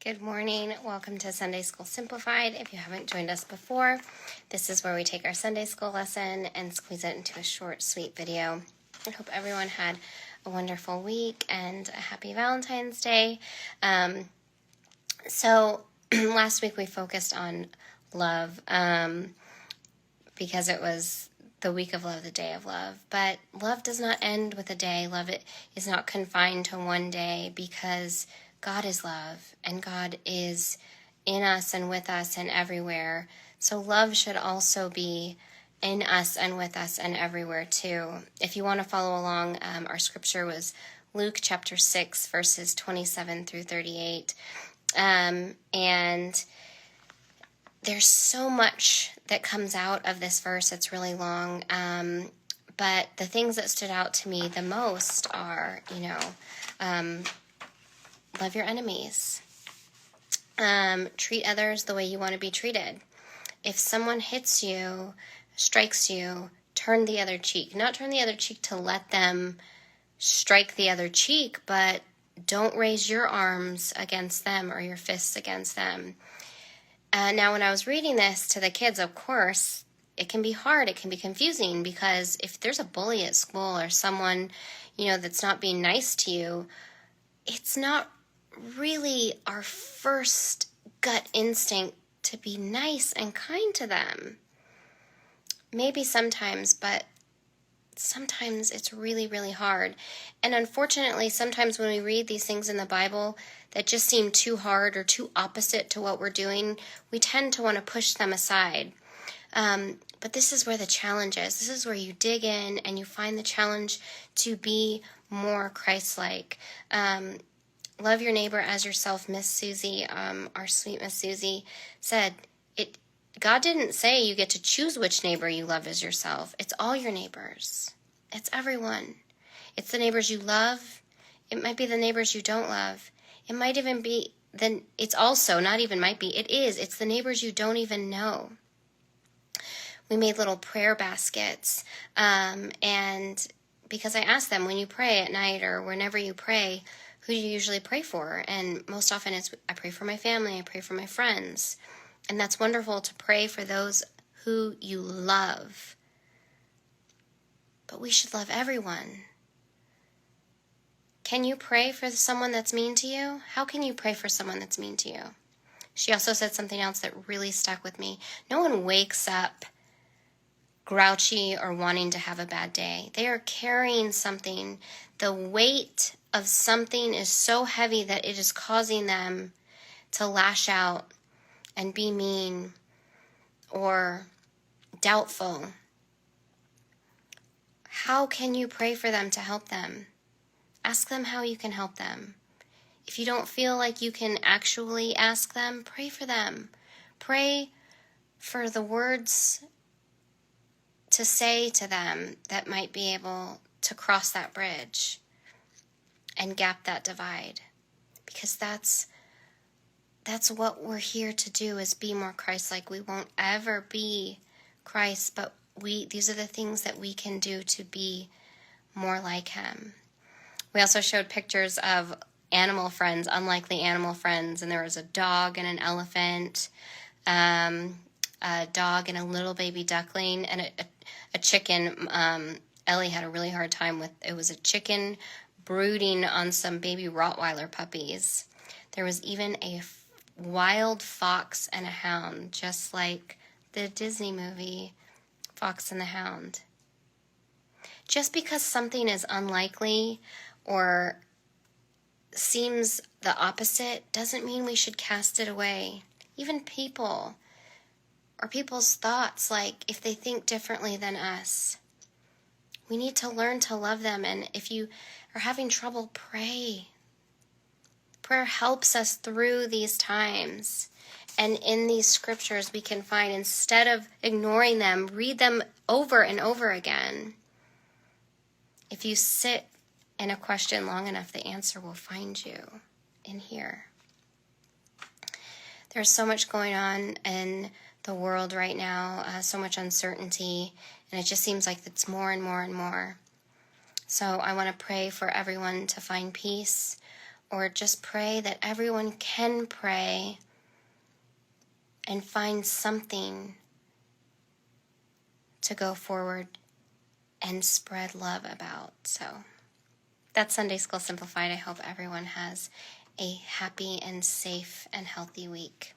Good morning. Welcome to Sunday School Simplified. If you haven't joined us before, this is where we take our Sunday school lesson and squeeze it into a short, sweet video. I hope everyone had a wonderful week and a happy Valentine's Day. So last week we focused on love because it was the week of love, the day of love. But love does not end with a day. Love is not confined to one day because God is love, and God is in us and with us and everywhere. So love should also be in us and with us and everywhere too. If you want to follow along, our scripture was Luke chapter 6, verses 27 through 38. And there's so much that comes out of this verse. It's really long. But the things that stood out to me the most are, love your enemies. Treat others the way you want to be treated. If someone hits you, strikes you, turn the other cheek. Not turn the other cheek to let them strike the other cheek, but don't raise your arms against them or your fists against them. Now, when I was reading this to the kids, of course, it can be hard. It can be confusing because if there's a bully at school or someone, that's not being nice to you, it's not really our first gut instinct to be nice and kind to them. Maybe sometimes, but sometimes it's really, really hard. And unfortunately, sometimes when we read these things in the Bible that just seem too hard or too opposite to what we're doing, we tend to want to push them aside. But this is where the challenge is. This is where you dig in and you find the challenge to be more Christ-like. Love your neighbor as yourself, Miss Susie, our sweet Miss Susie, said. God didn't say you get to choose which neighbor you love as yourself. It's all your neighbors. It's everyone. It's the neighbors you love. It might be the neighbors you don't love. It might even be, it's also, not even might be, it's the neighbors you don't even know. We made little prayer baskets, and because I asked them, when you pray at night or whenever you pray, who do you usually pray for? And most often it's, I pray for my family, I pray for my friends. And that's wonderful to pray for those who you love. But we should love everyone. Can you pray for someone that's mean to you? How can you pray for someone that's mean to you? She also said something else that really stuck with me. No one wakes up grouchy or wanting to have a bad day. They are carrying something. The weight of something is so heavy that it is causing them to lash out and be mean or doubtful. How can you pray for them to help them? Ask them how you can help them. If you don't feel like you can actually ask them, pray for them. Pray for the words to say to them that might be able to cross that bridge and gap that divide. Because that's what we're here to do, is be more Christ-like. We won't ever be Christ, but these are the things that we can do to be more like him. We also showed pictures of animal friends, unlikely animal friends, and there was a dog and an elephant, a dog and a little baby duckling, and a chicken. Ellie had a really hard time with, it was a chicken brooding on some baby Rottweiler puppies. There was even a wild fox and a hound, just like the Disney movie Fox and the Hound. Just because something is unlikely or seems the opposite doesn't mean we should cast it away. Even people or people's thoughts, like if they think differently than us, we need to learn to love them. And if you are having trouble, pray. Prayer helps us through these times. And in these scriptures we can find, instead of ignoring them, read them over and over again. If you sit in a question long enough, the answer will find you in here. There's so much going on in the world right now, so much uncertainty, and it just seems like it's more and more and more. So I want to pray for everyone to find peace or just pray that everyone can pray and find something to go forward and spread love about. So that's Sunday School Simplified. I hope everyone has a happy and safe and healthy week.